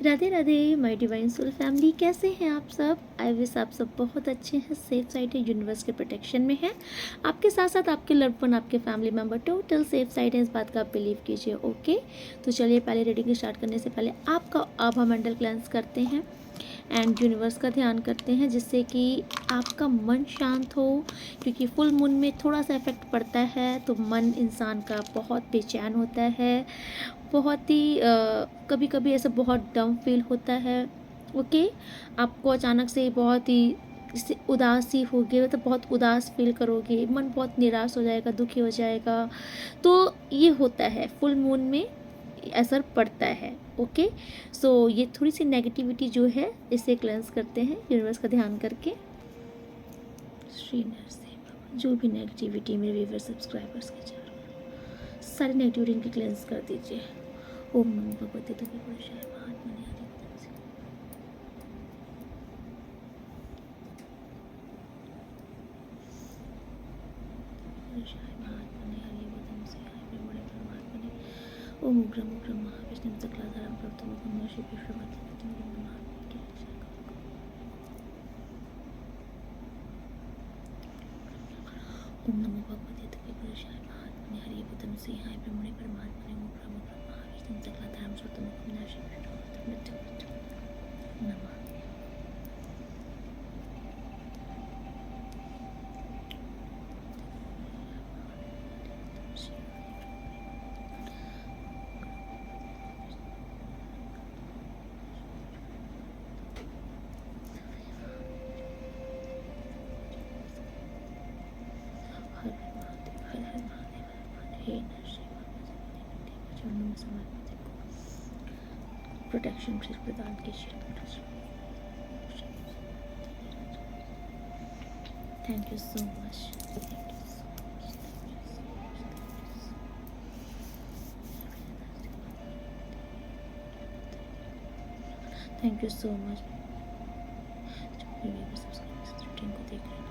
Radhe Radhe my divine soul family, कैसे हैं आप सब। आई विश आप सब बहुत अच्छे हैं, सेफ साइड है, यूनिवर्स के प्रोटेक्शन में है। आपके साथ साथ आपके लव्ड वन, आपके family member total safe side है, इस बात का आप बिलीव कीजिए। ओके, तो चलिए पहले रीडिंग स्टार्ट करने से पहले आपका आभा मंडल क्लेंस करते हैं एंड यूनिवर्स का ध्यान करते हैं, जिससे कि आपका मन शांत हो। क्योंकि फुल मून में थोड़ा सा इफेक्ट पड़ता है तो मन इंसान का बहुत बेचैन होता है, बहुत ही कभी कभी ऐसा बहुत डाउन फील होता है। ओके, आपको अचानक से बहुत ही जैसे उदासी होगी, मतलब बहुत उदास फील करोगे, मन बहुत निराश हो जाएगा, दुखी हो जाएगा। तो ये होता है फुल मून में, असर पड़ता है। ओके, सो ये थोड़ी सी नेगेटिविटी जो है इसे क्लेंस करते हैं यूनिवर्स का ध्यान करके। श्री नरसिंह बाबा, जो भी नेगेटिविटी मेरे व्यूअर सब्सक्राइबर्स के चारों सारी नेगेटिविटी इनकी क्लेंस कर दीजिए। ओम नमो भगवते देवी पुरुषाय महात्मने हरिवंश। पुरुषाय महात्मने हरिवंश ब्रह्मणे परमात्मने। ओम उग्रम उग्रम महाविष्णु सकलाधारम प्रभुतमं नमः शिव विष्णुपति महात्मने की रक्षा करो। ओम नमो भगवते देवी पुरुषाय महात्मने हरिवंश ब्रह्मणे परमात्मने। ओम उग्रम उग्रम महाविष्णु सकलाधारम प्रभुतमं नमः शिव विष्णुपति नमः। प्रोटेक्शन प्रदान कीजिए। Thank you so much. Thank you so much. को देख रहे हैं,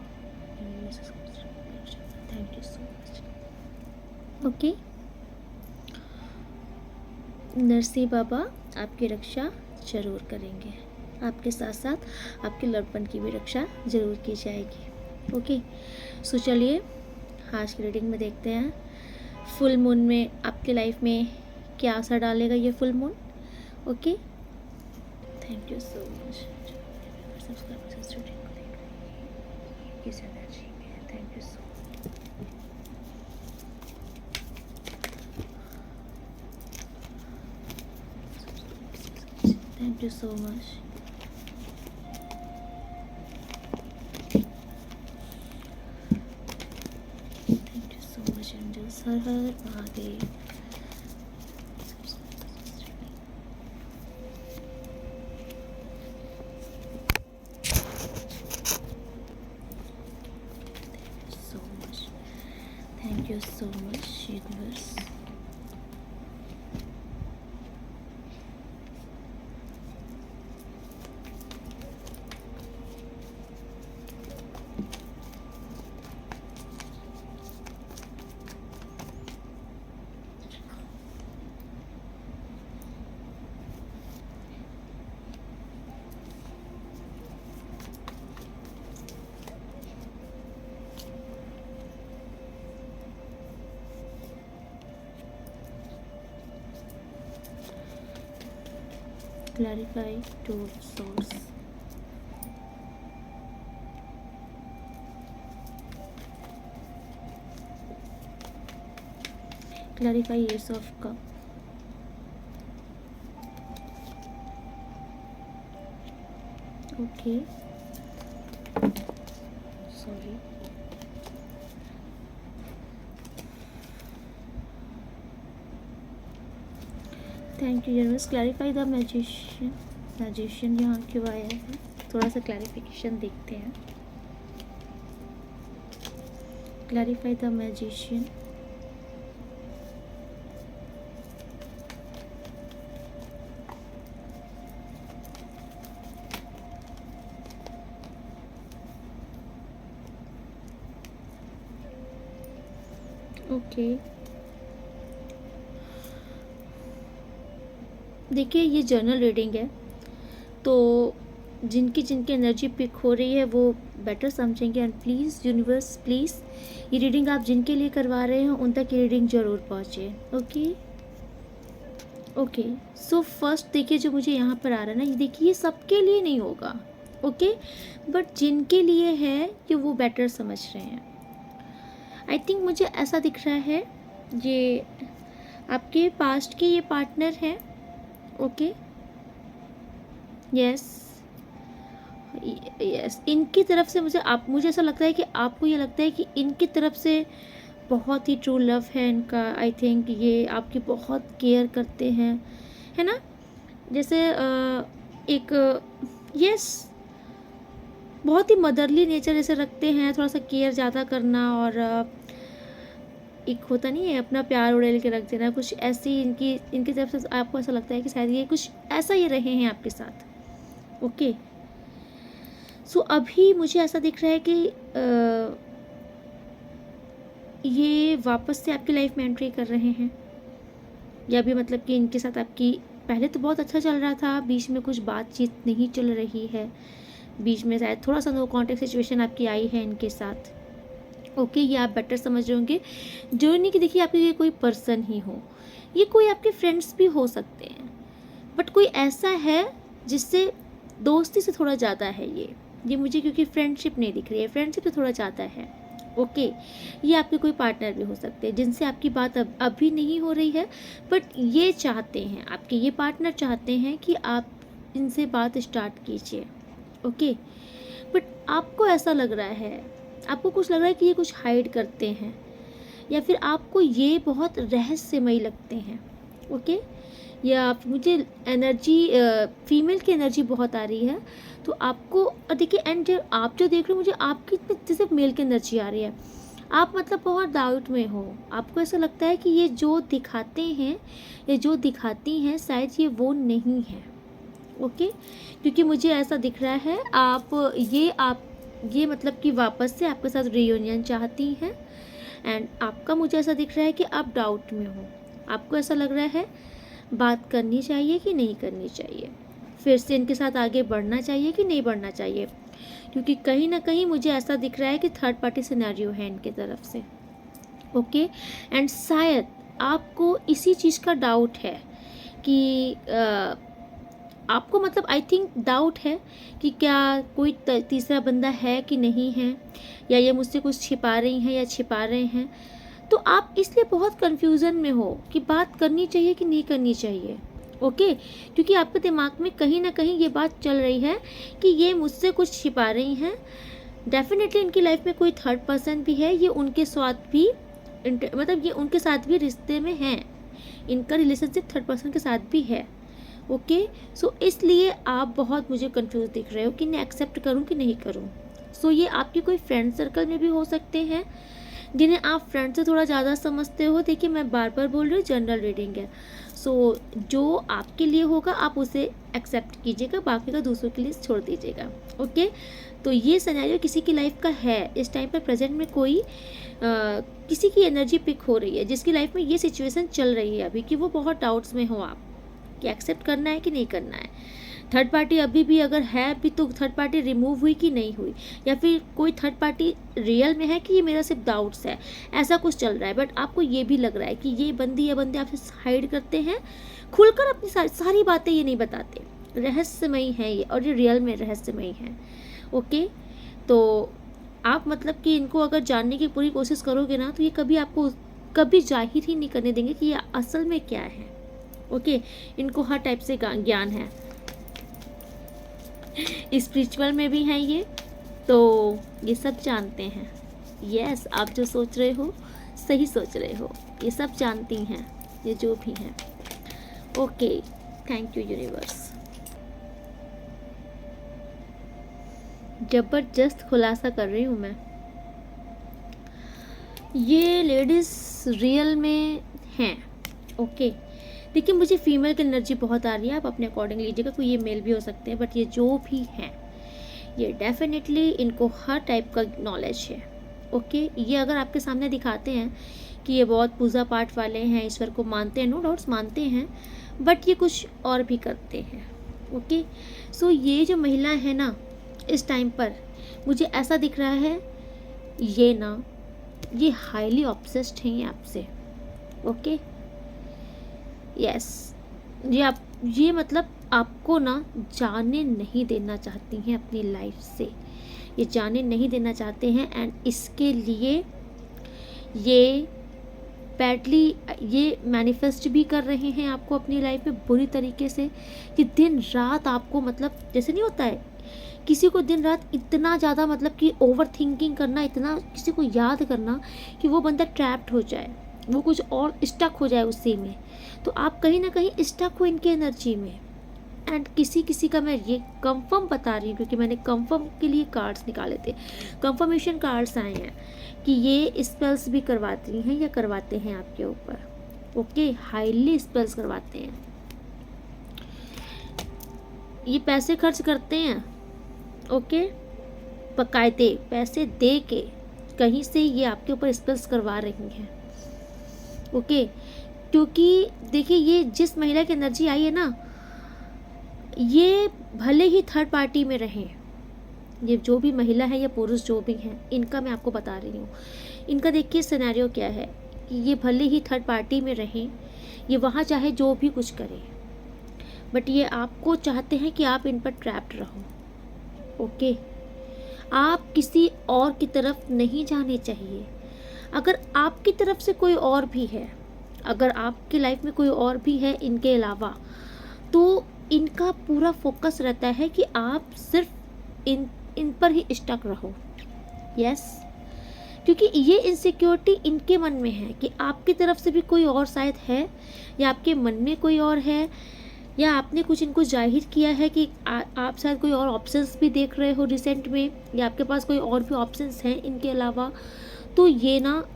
thank you so much. Okay, Narsingh बाबा आपकी रक्षा जरूर करेंगे, आपके साथ साथ आपके लव्ड वन की भी रक्षा जरूर की जाएगी। ओके, सो चलिए आज की रीडिंग में देखते हैं फुल मून में आपके लाइफ में क्या असर डालेगा ये full moon. Okay, thank you so much. Thank you so much. Thank you so much. Thank you so much, angels. Har Har Mahadev. Thank you so much, universe. Clarify to source. Clarify Ace of Cup. Okay. Sorry. Thank you universe. Clarify the magician. Magician यहाँ क्यों आया है, थोड़ा सा clarification देखते हैं। Clarify the magician. Okay, देखिए ये जर्नल रीडिंग है, तो जिनकी जिनकी एनर्जी पिक हो रही है वो बेटर समझेंगे। एंड प्लीज़ यूनिवर्स, प्लीज़ ये रीडिंग आप जिनके लिए करवा रहे हैं उन तक ये रीडिंग ज़रूर पहुँचे। Okay okay. सो फर्स्ट देखिए जो मुझे यहाँ पर आ रहा है ना, ये देखिए ये सबके लिए नहीं होगा, ओके, बट जिनके लिए है कि वो बेटर समझ रहे हैं। आई थिंक मुझे ऐसा दिख रहा है, ये आपके पास्ट के ये पार्टनर हैं। ओके, यस यस, इनकी तरफ से मुझे ऐसा लगता है कि आपको ये लगता है कि इनकी तरफ से बहुत ही ट्रू लव है इनका। आई थिंक ये आपकी बहुत केयर करते हैं, है ना। जैसे एक यस, बहुत ही मदरली नेचर जैसे रखते हैं, थोड़ा सा केयर ज़्यादा करना, और एक होता नहीं है अपना प्यार उड़ेल के रख देना, कुछ ऐसी इनकी तरफ से आपको ऐसा लगता है कि शायद ये कुछ ऐसा ही रहे हैं आपके साथ। ओके, सो अभी मुझे ऐसा दिख रहा है कि ये वापस से आपकी लाइफ में एंट्री कर रहे हैं, या भी मतलब कि इनके साथ आपकी पहले तो बहुत अच्छा चल रहा था, बीच में कुछ बातचीत नहीं चल रही है, बीच में शायद थोड़ा सा नो कॉन्टेक्ट सिचुएशन आपकी आई है इनके साथ। ओके, ये आप बेटर समझ रहे होंगे। जरूरी नहीं कि देखिए आपके ये कोई पर्सन ही हो, ये कोई आपके फ्रेंड्स भी हो सकते हैं, बट कोई ऐसा है जिससे दोस्ती से थोड़ा ज़्यादा है ये मुझे, क्योंकि फ्रेंडशिप नहीं दिख रही है, फ्रेंडशिप से थोड़ा ज़्यादा है। ओके, ये आपके कोई पार्टनर भी हो सकते हैं जिनसे आपकी बात अभी नहीं हो रही है, बट ये चाहते हैं, आपके ये पार्टनर चाहते हैं कि आप इनसे बात स्टार्ट कीजिए। ओके, बट आपको ऐसा लग रहा है, आपको कुछ लग रहा है कि ये कुछ हाइड करते हैं, या फिर आपको ये बहुत रहस्यमयी लगते हैं। ओके, या मुझे एनर्जी फीमेल की एनर्जी बहुत आ रही है, तो आपको देखिए, एंड आप जो देख रहे हो मुझे आपकी जैसे मेल की एनर्जी आ रही है, आप मतलब बहुत डाउट में हो, आपको ऐसा लगता है कि ये जो दिखाते हैं या जो दिखाती हैं शायद ये वो नहीं है। ओके, क्योंकि मुझे ऐसा दिख रहा है आप ये मतलब कि वापस से आपके साथ रियूनियन चाहती हैं, एंड आपका मुझे ऐसा दिख रहा है कि आप डाउट में हो, आपको ऐसा लग रहा है बात करनी चाहिए कि नहीं करनी चाहिए, फिर से इनके साथ आगे बढ़ना चाहिए कि नहीं बढ़ना चाहिए, क्योंकि कहीं ना कहीं मुझे ऐसा दिख रहा है कि थर्ड पार्टी सिनेरियो है इनके तरफ से। ओके, एंड शायद आपको इसी चीज़ का डाउट है कि आपको मतलब आई थिंक डाउट है कि क्या कोई तीसरा बंदा है कि नहीं है, या ये मुझसे कुछ छिपा रही हैं या छिपा रहे हैं, तो आप इसलिए बहुत कंफ्यूजन में हो कि बात करनी चाहिए कि नहीं करनी चाहिए। ओके, क्योंकि आपके दिमाग में कहीं ना कहीं ये बात चल रही है कि ये मुझसे कुछ छिपा रही हैं, डेफिनेटली इनकी लाइफ में कोई थर्ड पर्सन भी है, ये उनके साथ भी मतलब ये उनके साथ भी रिश्ते में हैं, इनका रिलेशनशिप थर्ड पर्सन के साथ भी है। ओके, सो इसलिए आप बहुत मुझे कंफ्यूज दिख रहे हो कि मैं एक्सेप्ट करूं कि नहीं करूं। सो ये आपके कोई फ्रेंड सर्कल में भी हो सकते हैं जिन्हें आप फ्रेंड से थोड़ा ज़्यादा समझते हो। देखिए मैं बार बार बोल रही हूँ, जनरल रीडिंग है, सो जो आपके लिए होगा आप उसे एक्सेप्ट कीजिएगा, बाकी का दूसरों के लिए छोड़ दीजिएगा। ओके, तो ये सिनेरियो किसी की लाइफ का है, इस टाइम पर प्रेजेंट में कोई किसी की एनर्जी पिक हो रही है जिसकी लाइफ में ये सिचुएशन चल रही है अभी, कि वो बहुत डाउट्स में हो आप कि एक्सेप्ट करना है कि नहीं करना है। थर्ड पार्टी अभी भी अगर है भी तो थर्ड पार्टी रिमूव हुई कि नहीं हुई, या फिर कोई थर्ड पार्टी रियल में है कि ये मेरा सिर्फ डाउट्स है, ऐसा कुछ चल रहा है। बट आपको ये भी लग रहा है कि ये बंदी या बंदे आपसे हाइड करते हैं, खुलकर अपनी सारी बातें ये नहीं बताते, रहस्यमयी है ये, और ये रियल में रहस्यमयी है। ओके, तो आप मतलब कि इनको अगर जानने की पूरी कोशिश करोगे ना, तो ये कभी आपको कभी जाहिर ही नहीं करने देंगे कि ये असल में क्या है। ओके, इनको हर टाइप से ज्ञान है, स्पिरिचुअल में भी है ये, तो ये सब जानते हैं। यस, आप जो सोच रहे हो सही सोच रहे हो, ये सब जानती हैं ये जो भी हैं। Okay, thank you universe. जबरदस्त खुलासा कर रही हूँ मैं। ये लेडीज रियल में हैं। ओके, देखिए मुझे फीमेल की एनर्जी बहुत आ रही है, आप अपने अकॉर्डिंग लीजिएगा, कोई ये मेल भी हो सकते हैं, बट ये जो भी हैं ये डेफिनेटली इनको हर टाइप का नॉलेज है। ओके, ये अगर आपके सामने दिखाते हैं कि ये बहुत पूजा पाठ वाले हैं, ईश्वर को मानते हैं, नो डाउट्स मानते हैं, बट ये कुछ और भी करते हैं। ओके, सो ये जो महिला है ना, इस टाइम पर मुझे ऐसा दिख रहा है, ये ना, ये हाईली ऑब्सेस्ड हैं ये आपसे। ओके, यस, ये मतलब आपको ना जाने नहीं देना चाहती हैं अपनी लाइफ से, ये जाने नहीं देना चाहते हैं। एंड इसके लिए ये बैडली ये मैनिफेस्ट भी कर रहे हैं आपको अपनी लाइफ में बुरी तरीके से, कि दिन रात आपको, मतलब जैसे नहीं होता है किसी को दिन रात इतना ज़्यादा, मतलब कि ओवर थिंकिंग करना, इतना किसी को याद करना कि वो बंदा ट्रैप्ड हो जाए, वो कुछ और स्टक हो जाए उसी में। तो आप कहीं ना कहीं स्टक हो इनकी एनर्जी में। एंड किसी किसी का मैं ये कंफर्म बता रही हूँ क्योंकि मैंने कंफर्म के लिए कार्ड्स निकाले थे, कंफर्मेशन कार्ड्स आए हैं कि ये स्पेल्स भी करवाती हैं या करवाते हैं आपके ऊपर। ओके, हाईली स्पेल्स करवाते हैं, ये पैसे खर्च करते हैं। ओके, बकायदे पैसे दे के कहीं से ये आपके ऊपर स्पेल्स करवा रही हैं। ओके, क्योंकि देखिए ये जिस महिला की एनर्जी आई है ना, ये भले ही थर्ड पार्टी में रहें, ये जो भी महिला है या पुरुष जो भी हैं, इनका मैं आपको बता रही हूँ, इनका देखिए सिनेरियो क्या है कि ये भले ही थर्ड पार्टी में रहें, ये वहाँ चाहे जो भी कुछ करें, बट ये आपको चाहते हैं कि आप इन पर ट्रैप्ड रहो। ओके, आप किसी और की तरफ नहीं जाने चाहिए। अगर आपकी तरफ से कोई और भी है, अगर आपकी लाइफ में कोई और भी है इनके अलावा, तो इनका पूरा फोकस रहता है कि आप सिर्फ इन पर ही स्टक रहो। यस, क्योंकि ये इनसिक्योरिटी इनके मन में है कि आपकी तरफ से भी कोई और शायद है, या आपके मन में कोई और है, या आपने कुछ इनको जाहिर किया है कि आप शायद कोई और ऑप्शंस भी देख रहे हो रिसेंट में, या आपके पास कोई और भी ऑप्शंस हैं इनके अलावा। तो ये ना,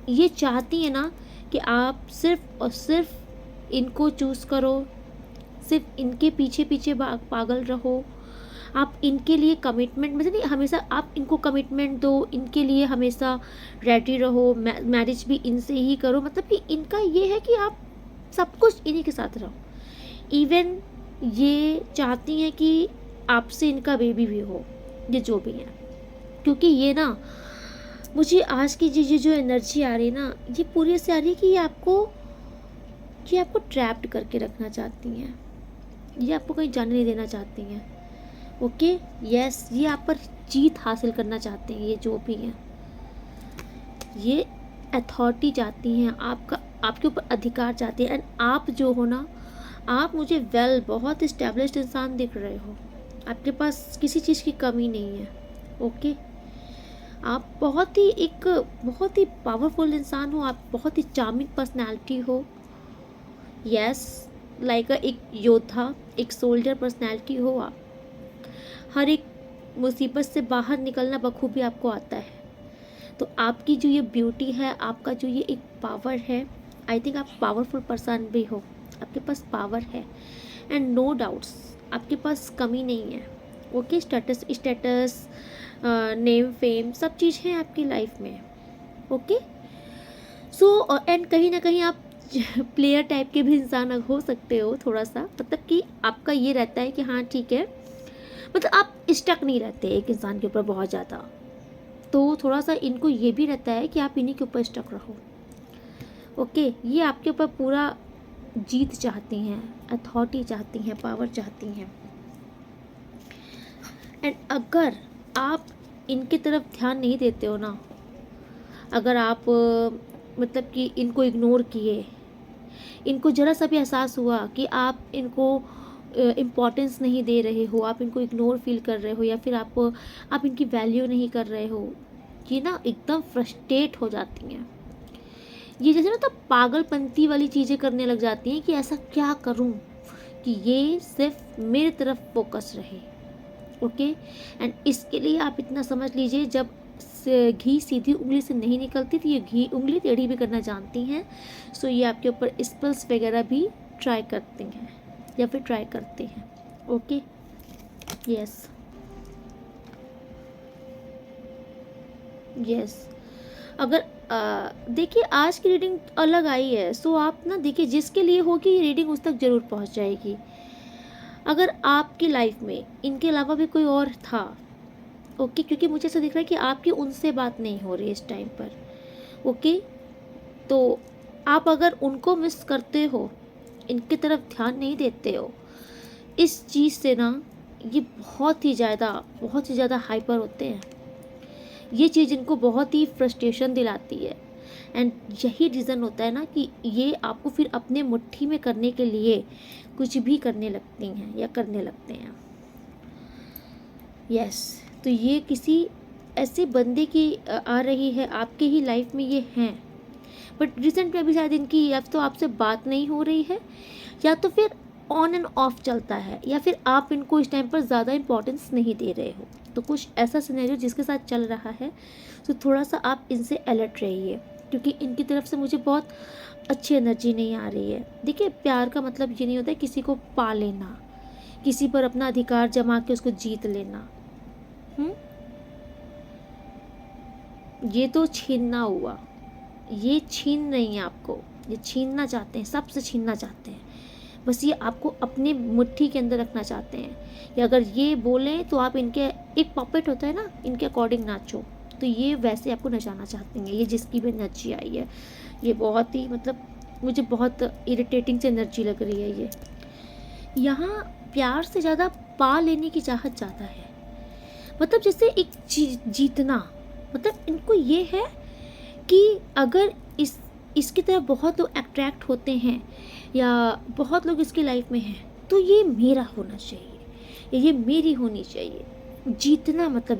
ये चाहती है ना कि आप सिर्फ और सिर्फ इनको चूज़ करो, सिर्फ इनके पीछे पीछे पागल रहो। आप इनके लिए कमिटमेंट, मतलब नहीं, हमेशा आप इनको कमिटमेंट दो, इनके लिए हमेशा रेडी रहो, मैरिज भी इनसे ही करो। मतलब कि इनका ये है कि आप सब कुछ इन्हीं के साथ रहो। इवन ये चाहती हैं कि आपसे इनका बेबी भी हो, ये जो भी है। क्योंकि ये ना, मुझे आज की जो एनर्जी आ रही है ना, ये पूरी से आ रही है कि ये आपको ट्रैप्ड करके रखना चाहती हैं, ये आपको कहीं जाने नहीं देना चाहती हैं। ओके, यस, ये आप पर जीत हासिल करना चाहते हैं, ये जो भी हैं, ये अथॉरिटी चाहती हैं, आपके ऊपर अधिकार चाहती हैं। एंड आप जो हो ना, आप मुझे बहुत इस्टेब्लिश्ड इंसान दिख रहे हो, आपके पास किसी चीज़ की कमी नहीं है। ओके, आप बहुत ही पावरफुल इंसान हो, आप बहुत ही चार्मिंग पर्सनैलिटी हो। यस, लाइक एक योद्धा, एक सोल्जर पर्सनैलिटी हो आप। हर एक मुसीबत से बाहर निकलना बखूबी आपको आता है। तो आपकी जो ये ब्यूटी है, आपका जो ये एक पावर है, आई थिंक आप पावरफुल पर्सन भी हो, आपके पास पावर है। एंड नो डाउट्स आपके पास कमी नहीं है। ओके, स्टेटस नेम फेम सब चीज़ है आपकी लाइफ में। ओके, सो एंड कहीं ना कहीं आप प्लेयर टाइप के भी इंसान हो सकते हो थोड़ा सा, मतलब कि आपका ये रहता है कि हाँ ठीक है, मतलब आप स्टक नहीं रहते एक इंसान के ऊपर बहुत ज़्यादा। तो थोड़ा सा इनको ये भी रहता है कि आप इन्हीं के ऊपर स्टक रहो। ओके, ये आपके ऊपर पूरा जीत चाहती हैं, अथॉरिटी चाहती हैं, पावर चाहती हैं। एंड अगर आप इनकी तरफ ध्यान नहीं देते हो ना, अगर आप मतलब कि इनको इग्नोर किए, इनको ज़रा सा भी एहसास हुआ कि आप इनको इम्पोर्टेंस नहीं दे रहे हो, आप इनको इग्नोर फील कर रहे हो, या फिर आप इनकी वैल्यू नहीं कर रहे हो, ये ना एकदम फ्रस्ट्रेट हो जाती हैं। ये जैसे ना तो पागलपंती वाली चीज़ें करने लग जाती हैं कि ऐसा क्या करूं कि ये सिर्फ मेरी तरफ फोकस रहे। ओके, एंड इसके लिए आप इतना समझ लीजिए, जब घी सीधी उंगली से नहीं निकलती तो ये घी उंगली टेढ़ी भी करना जानती हैं। सो ये आपके ऊपर स्पेल्स वगैरह भी ट्राई करते हैं या फिर ट्राई करते हैं। ओके, यस, यस, अगर देखिए आज की रीडिंग अलग आई है, सो आप ना देखिए जिसके लिए होगी ये रीडिंग उस तक ज़रूर पहुंच जाएगी। अगर आपकी लाइफ में इनके अलावा भी कोई और था, ओके, क्योंकि मुझे ऐसा दिख रहा है कि आपकी उनसे बात नहीं हो रही है इस टाइम पर, ओके, तो आप अगर उनको मिस करते हो, इनकी तरफ ध्यान नहीं देते हो, इस चीज़ से ना ये बहुत ही ज़्यादा हाइपर होते हैं। ये चीज़ इनको बहुत ही फ्रस्ट्रेशन दिलाती है, एंड यही रीज़न होता है ना कि ये आपको फिर अपने मुट्ठी में करने के लिए कुछ भी करने लगती हैं या करने लगते हैं। यस, तो ये किसी ऐसे बंदे की आ रही है आपके ही लाइफ में, ये हैं, बट रिसेंट में अभी शायद इनकी या तो आपसे बात नहीं हो रही है, या तो फिर ऑन एंड ऑफ चलता है, या फिर आप इनको इस टाइम पर ज़्यादा इंपॉर्टेंस नहीं दे रहे हो। तो कुछ ऐसा सिनेरियो जिसके साथ चल रहा है, तो थोड़ा सा आप इनसे अलर्ट रहिए, क्योंकि इनकी तरफ से मुझे बहुत अच्छी एनर्जी नहीं आ रही है। देखिए प्यार का मतलब ये नहीं होता है किसी को पा लेना, किसी पर अपना अधिकार जमा के उसको जीत लेना। ये तो छीनना हुआ, ये छीन नहीं है आपको, ये छीनना चाहते हैं, सबसे छीनना चाहते हैं। बस ये आपको अपने मुट्ठी के अंदर रखना चाहते हैं, कि अगर ये बोलें तो आप इनके, एक पॉपेट होता है ना, इनके अकॉर्डिंग नाचो, तो ये वैसे आपको नचाना चाहते हैं। ये जिसकी भी एनर्जी आई है, ये बहुत ही मतलब मुझे बहुत इरिटेटिंग से एनर्जी लग रही है। ये यहाँ प्यार से ज़्यादा पा लेने की चाहत ज़्यादा है, मतलब जैसे एक जीतना, मतलब इनको ये है कि अगर इसकी तरफ बहुत लोग अट्रैक्ट होते हैं या बहुत लोग इसकी लाइफ में हैं, तो ये मेरा होना चाहिए, ये मेरी होनी चाहिए। जीतना मतलब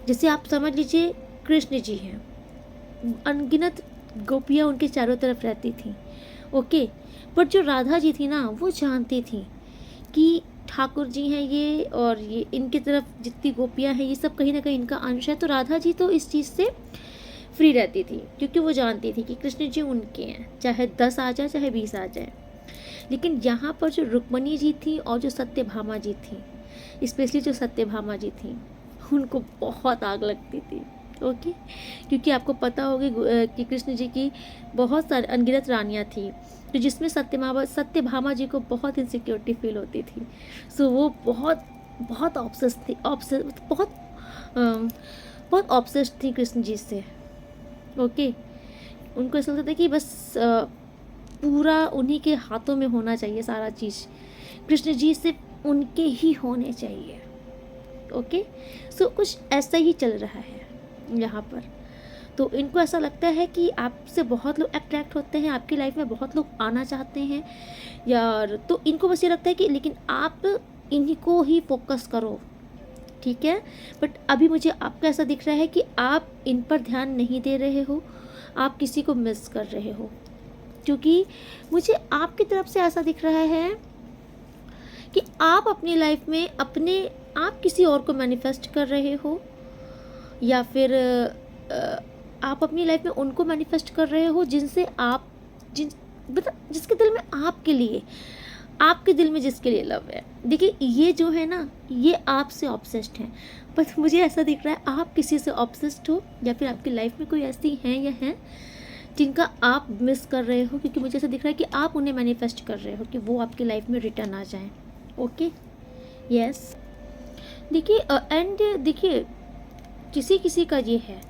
जैसे आप समझ लीजिए कृष्ण जी हैं, अनगिनत गोपियाँ उनके चारों तरफ रहती थी, ओके, पर जो राधा जी थी ना, वो जानती थी कि ठाकुर जी हैं ये, और ये इनकी तरफ जितनी गोपियाँ हैं ये सब कहीं ना कहीं इनका अंश है। तो राधा जी तो इस चीज़ से फ्री रहती थी, क्योंकि वो जानती थी कि कृष्ण जी उनके हैं, चाहे 10 आ जाए चाहे 20 आ जाए। लेकिन यहाँ पर जो रुक्मणी जी थी और जो सत्यभामा जी थी, स्पेशली जो सत्यभामा जी थी, उनको बहुत आग लगती थी, ओके, क्योंकि आपको पता होगा कि कृष्ण जी की बहुत सारी अनगिनत रानियाँ थी, तो जिसमें सत्यभामा जी को बहुत इनसिक्योरिटी फील होती थी। सो वो बहुत बहुत ऑब्सेस थी, बहुत ऑब्सेस्ड थी कृष्ण जी से, ओके। उनको ऐसा लगता था कि बस पूरा उन्हीं के हाथों में होना चाहिए सारा चीज़, कृष्ण जी सिर्फ उनके ही होने चाहिए, ओके। सो कुछ ऐसा ही चल रहा है यहाँ पर। तो इनको ऐसा लगता है कि आपसे बहुत लोग अट्रैक्ट होते हैं, आपकी लाइफ में बहुत लोग आना चाहते हैं यार, तो इनको बस ये लगता है कि लेकिन आप इन्हीं को ही फोकस करो, ठीक है। बट अभी मुझे आपका ऐसा दिख रहा है कि आप इन पर ध्यान नहीं दे रहे हो, आप किसी को मिस कर रहे हो, क्योंकि मुझे आपकी तरफ से ऐसा दिख रहा है कि आप अपनी लाइफ में आप किसी और को मैनिफेस्ट कर रहे हो, या फिर आप अपनी लाइफ में उनको मैनिफेस्ट कर रहे हो जिनसे आप मतलब जिसके दिल में आपके दिल में जिसके लिए लव है। देखिए ये जो है ना, ये आपसे ऑब्सेस्ड हैं, बट मुझे ऐसा दिख रहा है आप किसी से ऑब्सेस्ड हो, या फिर आपकी लाइफ में कोई ऐसी हैं जिनका आप मिस कर रहे हो, क्योंकि मुझे ऐसा दिख रहा है कि आप उन्हें मैनिफेस्ट कर रहे हो कि वो आपकी लाइफ में रिटर्न आ जाएं, ओके। यस, देखिए एंड देखिए किसी का ये है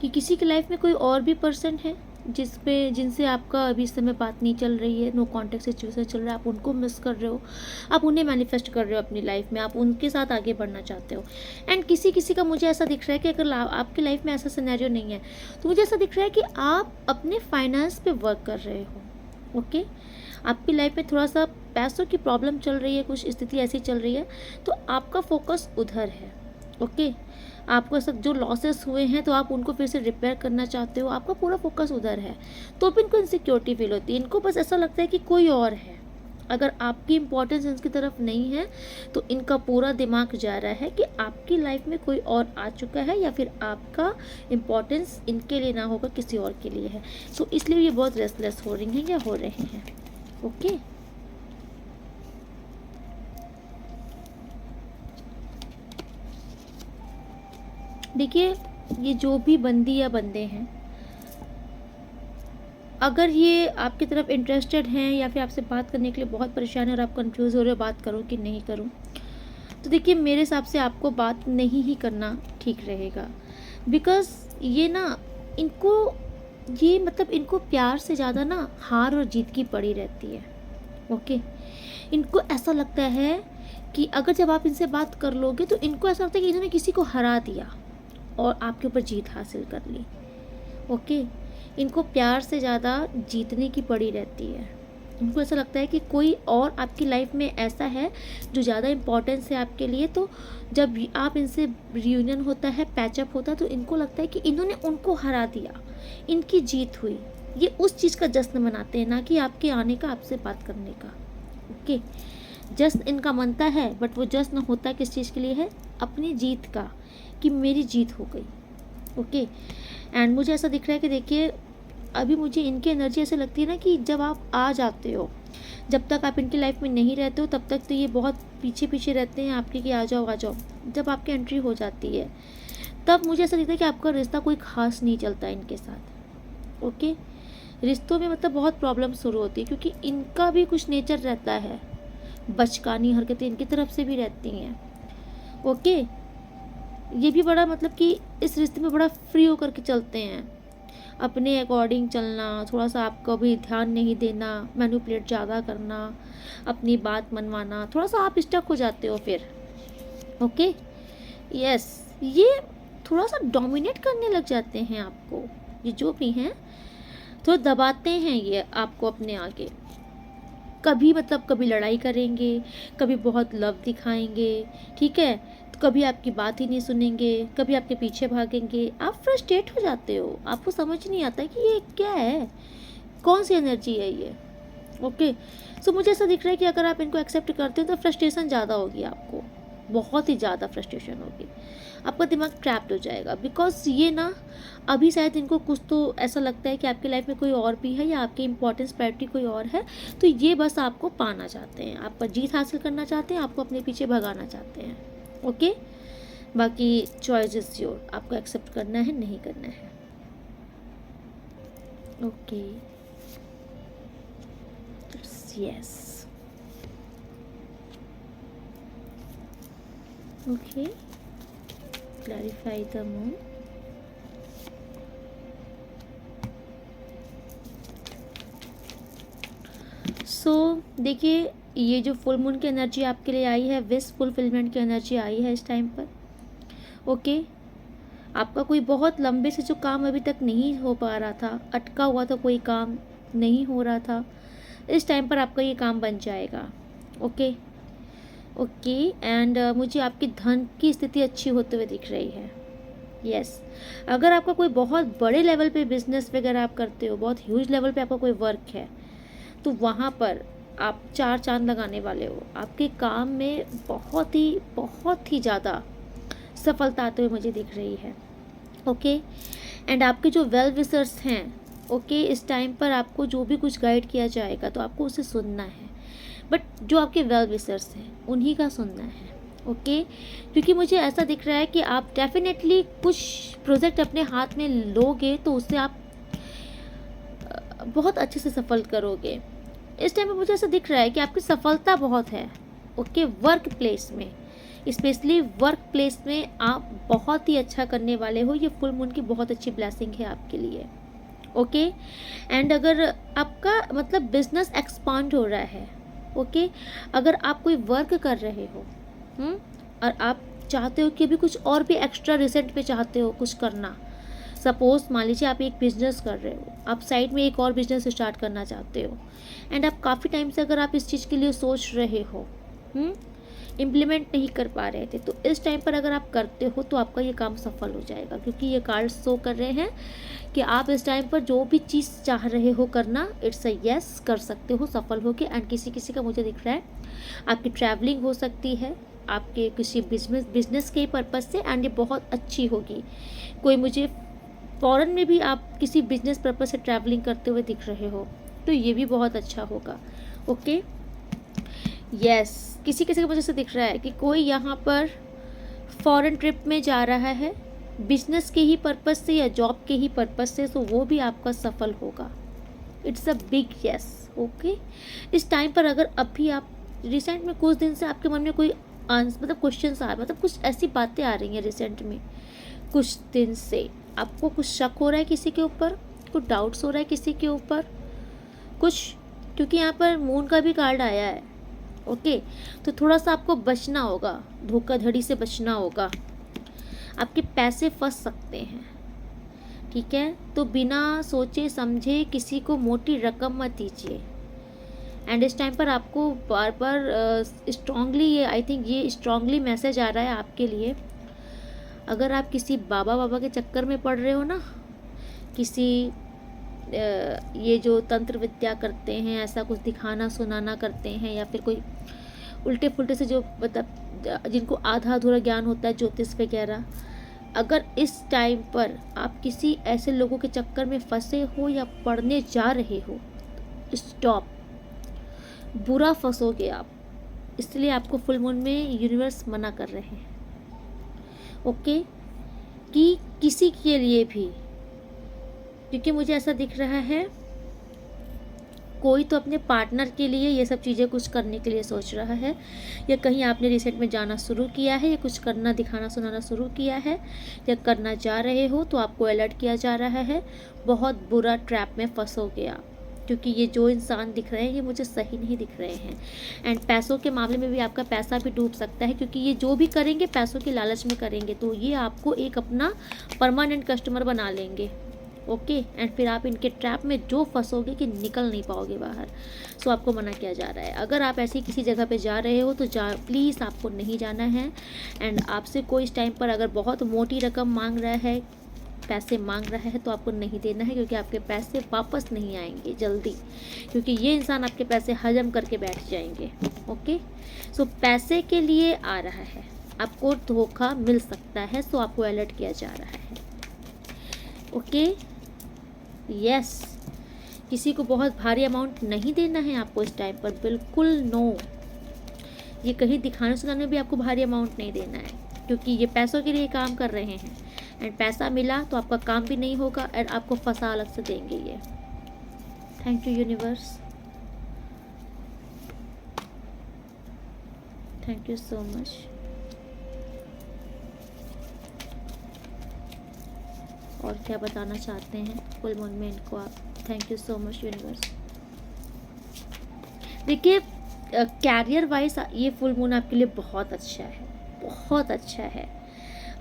कि किसी की लाइफ में कोई और भी पर्सन है जिनसे आपका अभी इस समय बात नहीं चल रही है, नो कॉन्टेक्ट सिचुएशन चल रहा है, आप उनको मिस कर रहे हो, आप उन्हें मैनिफेस्ट कर रहे हो अपनी लाइफ में, आप उनके साथ आगे बढ़ना चाहते हो। एंड किसी का मुझे ऐसा दिख रहा है कि अगर आपकी लाइफ में ऐसा सिनेरियो नहीं है, तो मुझे ऐसा दिख रहा है कि आप अपने फाइनेंस पे वर्क कर रहे हो, ओके। आपकी लाइफ में थोड़ा सा पैसों की प्रॉब्लम चल रही है, कुछ स्थिति ऐसी चल रही है, तो आपका फोकस उधर है, ओके। आपको ऐसा जो लॉसेस हुए हैं तो आप उनको फिर से रिपेयर करना चाहते हो, आपका पूरा फोकस उधर है। तो भी इनको इनसिक्योरिटी फील होती है, इनको बस ऐसा लगता है कि कोई और है। अगर आपकी इम्पोर्टेंस इनकी तरफ नहीं है, तो इनका पूरा दिमाग जा रहा है कि आपकी लाइफ में कोई और आ चुका है, या फिर आपका इम्पोर्टेंस इनके लिए ना होगा किसी और के लिए है। तो इसलिए ये बहुत रेस्टलेस हो रही हैं या हो रहे हैं, ओके। देखिए ये जो भी बंदी या बंदे हैं, अगर ये आपकी तरफ इंटरेस्टेड हैं या फिर आपसे बात करने के लिए बहुत परेशान है और आप कंफ्यूज हो रहे हो बात करूँ कि नहीं करूँ, तो देखिए मेरे हिसाब से आपको बात नहीं ही करना ठीक रहेगा। बिकॉज़ ये ना, इनको ये मतलब इनको प्यार से ज़्यादा ना हार और जीत की पड़ी रहती है। ओके, इनको ऐसा लगता है कि अगर जब आप इनसे बात कर लोगे तो इनको ऐसा लगता है कि इन्होंने किसी को हरा दिया और आपके ऊपर जीत हासिल कर ली। ओके, इनको प्यार से ज़्यादा जीतने की पड़ी रहती है। इनको ऐसा लगता है कि कोई और आपकी लाइफ में ऐसा है जो ज़्यादा इम्पोर्टेंस है आपके लिए, तो जब आप इनसे रियूनियन होता है, पैचअप होता है, तो इनको लगता है कि इन्होंने उनको हरा दिया, इनकी जीत हुई। ये उस चीज़ का जश्न मनाते हैं, ना कि आपके आने का, आपसे बात करने का। ओके, जश्न इनका मनता है, बट वो जश्न होता किस चीज़ के लिए है? अपनी जीत का, कि मेरी जीत हो गई। ओके, एंड मुझे ऐसा दिख रहा है कि देखिए अभी मुझे इनकी एनर्जी ऐसे लगती है ना कि जब आप आ जाते हो, जब तक आप इनकी लाइफ में नहीं रहते हो तब तक तो ये बहुत पीछे पीछे रहते हैं आपके कि आ जाओ आ जाओ। जब आपकी एंट्री हो जाती है तब मुझे ऐसा दिखता है कि आपका रिश्ता कोई खास नहीं चलता इनके साथ। ओके, रिश्तों में मतलब बहुत प्रॉब्लम शुरू होती है, क्योंकि इनका भी कुछ नेचर रहता है, बचकानी हरकतें इनकी तरफ से भी रहती हैं। ओके, ये भी बड़ा मतलब कि इस रिश्ते में बड़ा फ्री होकर के चलते हैं, अपने अकॉर्डिंग चलना, थोड़ा सा आपको भी ध्यान नहीं देना, मैनिपुलेट ज़्यादा करना, अपनी बात मनवाना, थोड़ा सा आप स्टक हो जाते हो फिर। ओके, यस, ये थोड़ा सा डोमिनेट करने लग जाते हैं आपको, ये जो भी हैं तो दबाते हैं ये आपको अपने आगे। कभी मतलब कभी लड़ाई करेंगे, कभी बहुत लव दिखाएंगे, ठीक है, तो कभी आपकी बात ही नहीं सुनेंगे, कभी आपके पीछे भागेंगे। आप फ्रस्ट्रेट हो जाते हो, आपको समझ नहीं आता कि ये क्या है, कौन सी एनर्जी है ये। ओके, सो मुझे ऐसा दिख रहा है कि अगर आप इनको एक्सेप्ट करते हो तो फ्रस्ट्रेशन ज़्यादा होगी आपको, बहुत ही ज़्यादा फ्रस्ट्रेशन होगी, आपका दिमाग ट्रैप्ड हो जाएगा। बिकॉज ये ना अभी शायद इनको कुछ तो ऐसा लगता है कि आपकी लाइफ में कोई और भी है या आपकी इंपॉर्टेंस प्रायोरिटी कोई और है, तो ये बस आपको पाना चाहते हैं, आप पर जीत हासिल करना चाहते हैं, आपको अपने पीछे भगाना चाहते हैं। ओके, बाकी चॉइस इज योर, आपको एक्सेप्ट करना है नहीं करना है। Okay, yes, okay, clarify the moon. So देखिए, ये जो फुल मून की एनर्जी आपके लिए आई है, विश फुलफिलमेंट की एनर्जी आई है इस टाइम पर। ओके, आपका कोई बहुत लंबे से जो काम अभी तक नहीं हो पा रहा था, अटका हुआ था, कोई काम नहीं हो रहा था, इस टाइम पर आपका ये काम बन जाएगा। ओके, ओके, एंड मुझे आपकी धन की स्थिति अच्छी होते हुए दिख रही है। यस, अगर आपका कोई बहुत बड़े लेवल पे बिजनेस वगैरह आप करते हो, बहुत ह्यूज लेवल पे आपका कोई वर्क है, तो वहाँ पर आप 4 चांद लगाने वाले हो। आपके काम में बहुत ही ज़्यादा सफलता आते हुए मुझे दिख रही है। ओके, एंड आपके जो वेल विशर्स हैं, ओके, इस टाइम पर आपको जो भी कुछ गाइड किया जाएगा तो आपको उसे सुनना है, बट जो आपके वेल विशर्स हैं उन्हीं का सुनना है। ओके, क्योंकि मुझे ऐसा दिख रहा है कि आप डेफिनेटली कुछ प्रोजेक्ट अपने हाथ में लोगे तो उससे आप बहुत अच्छे से सफल करोगे। इस टाइम पे मुझे ऐसा दिख रहा है कि आपकी सफलता बहुत है। ओके, वर्क प्लेस में, स्पेशली वर्क प्लेस में आप बहुत ही अच्छा करने वाले हो। ये फुल मून की बहुत अच्छी ब्लेसिंग है आपके लिए। ओके, एंड अगर आपका मतलब बिजनेस एक्सपांड हो रहा है, ओके, अगर आप कोई वर्क कर रहे हो और आप चाहते हो कि अभी कुछ और भी एक्स्ट्रा रिसेंट पे चाहते हो कुछ करना, सपोज मान लीजिए आप एक बिज़नेस कर रहे हो, आप साइड में एक और बिज़नेस स्टार्ट करना चाहते हो, एंड आप काफ़ी टाइम से अगर आप इस चीज़ के लिए सोच रहे हो, इम्प्लीमेंट नहीं कर पा रहे थे, तो इस टाइम पर अगर आप करते हो तो आपका ये काम सफल हो जाएगा। क्योंकि ये कार्ड शो कर रहे हैं कि आप इस टाइम पर जो भी चीज़ चाह रहे हो करना, इट्स अ यस, कर सकते हो सफल होके। एंड किसी किसी का मुझे दिख रहा है आपकी ट्रैवलिंग हो सकती है, आपके किसी बिजनेस के पर्पज़ से, एंड ये बहुत अच्छी होगी। कोई मुझे फॉरेन में भी आप किसी बिजनेस पर्पज़ से ट्रैवलिंग करते हुए दिख रहे हो, तो ये भी बहुत अच्छा होगा। ओके, यस, किसी किसी की वजह से दिख रहा है कि कोई यहाँ पर फॉरेन ट्रिप में जा रहा है, बिजनेस के ही पर्पज़ से या जॉब के ही पर्पज़ से, तो वो भी आपका सफल होगा। It's a big yes. Okay, इस टाइम पर अगर अभी आप रिसेंट में कुछ दिन से आपके मन में कोई आंसर मतलब क्वेश्चंस आ मतलब कुछ ऐसी बातें आ रही हैं रिसेंट में, कुछ दिन से आपको कुछ शक हो रहा है किसी के ऊपर, कुछ डाउट्स हो रहा है किसी के ऊपर कुछ, क्योंकि यहाँ पर मून का भी कार्ड आया है। ओके, तो थोड़ा सा आपको बचना होगा, धोखाधड़ी से बचना होगा, आपके पैसे फंस सकते हैं। ठीक है, तो बिना सोचे समझे किसी को मोटी रकम मत दीजिए। एंड इस टाइम पर आपको बार बार स्ट्रांगली ये आई थिंक ये स्ट्रांगली मैसेज आ रहा है आपके लिए, अगर आप किसी बाबा के चक्कर में पड़ रहे हो ना, किसी ये जो तंत्र विद्या करते हैं, ऐसा कुछ दिखाना सुनाना करते हैं, या फिर कोई उल्टे पुल्टे से जो मतलब जिनको आधा अधूरा ज्ञान होता है, ज्योतिष वगैरह, अगर इस टाइम पर आप किसी ऐसे लोगों के चक्कर में फंसे हो या पढ़ने जा रहे हो, स्टॉप, बुरा फंसोगे आप। इसलिए आपको फुल मून में यूनिवर्स मना कर रहे हैं। ओके, कि किसी के लिए भी, क्योंकि मुझे ऐसा दिख रहा है कोई तो अपने पार्टनर के लिए ये सब चीज़ें कुछ करने के लिए सोच रहा है, या कहीं आपने रिसेंट में जाना शुरू किया है, या कुछ करना दिखाना सुनाना शुरू किया है, या करना जा रहे हो, तो आपको अलर्ट किया जा रहा है, बहुत बुरा ट्रैप में फंसोगे आप, क्योंकि ये जो इंसान दिख रहे हैं ये मुझे सही नहीं दिख रहे हैं। एंड पैसों के मामले में भी आपका पैसा भी डूब सकता है, क्योंकि ये जो भी करेंगे पैसों के लालच में करेंगे, तो ये आपको एक अपना परमानेंट कस्टमर बना लेंगे। ओके, एंड फिर आप इनके ट्रैप में जो फंसोगे कि निकल नहीं पाओगे बाहर। सो आपको मना किया जा रहा है, अगर आप ऐसी किसी जगह पे जा रहे हो तो प्लीज़ आपको नहीं जाना है। एंड आपसे कोई इस टाइम पर अगर बहुत मोटी रकम मांग रहा है, पैसे मांग रहा है, तो आपको नहीं देना है, क्योंकि आपके पैसे वापस नहीं आएंगे जल्दी, क्योंकि ये इंसान आपके पैसे हजम करके बैठ जाएंगे। ओके, सो पैसे के लिए आ रहा है, आपको धोखा मिल सकता है, सो आपको अलर्ट किया जा रहा है। ओके, यस, किसी को बहुत भारी अमाउंट नहीं देना है आपको इस टाइम पर, बिल्कुल नो। ये कहीं दिखाने सुनाने भी आपको भारी अमाउंट नहीं देना है, क्योंकि ये पैसों के लिए काम कर रहे हैं। एंड पैसा मिला तो आपका काम भी नहीं होगा, एंड आपको फंसा अलग से देंगे ये। Thank you universe, thank you so much. और क्या बताना चाहते हैं फुल मून में इनको आप? Thank you so much universe. देखिए, कैरियर वाइज ये फुल मून आपके लिए बहुत अच्छा है, बहुत अच्छा है।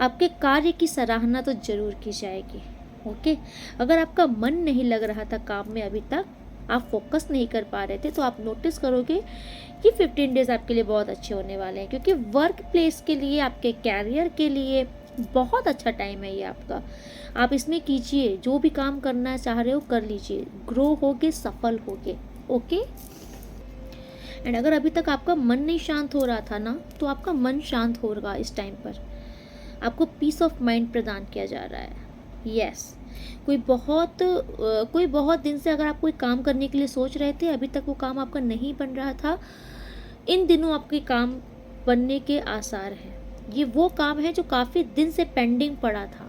आपके कार्य की सराहना तो जरूर की जाएगी। ओके, अगर आपका मन नहीं लग रहा था काम में, अभी तक आप फोकस नहीं कर पा रहे थे, तो आप नोटिस करोगे कि 15 डेज आपके लिए बहुत अच्छे होने वाले हैं, क्योंकि वर्क प्लेस के लिए, आपके कैरियर के लिए बहुत अच्छा टाइम है ये आपका। आप इसमें कीजिए, जो भी काम करना चाह रहे हो कर लीजिए, ग्रो होगे, सफल होगे। ओके, एंड अगर अभी तक आपका मन नहीं शांत हो रहा था ना, तो आपका मन शांत होगा इस टाइम पर, आपको पीस ऑफ माइंड प्रदान किया जा रहा है। यस, कोई बहुत दिन से अगर आप कोई काम करने के लिए सोच रहे थे, अभी तक वो काम आपका नहीं बन रहा था, इन दिनों आपके काम बनने के आसार हैं। ये वो काम है जो काफ़ी दिन से पेंडिंग पड़ा था,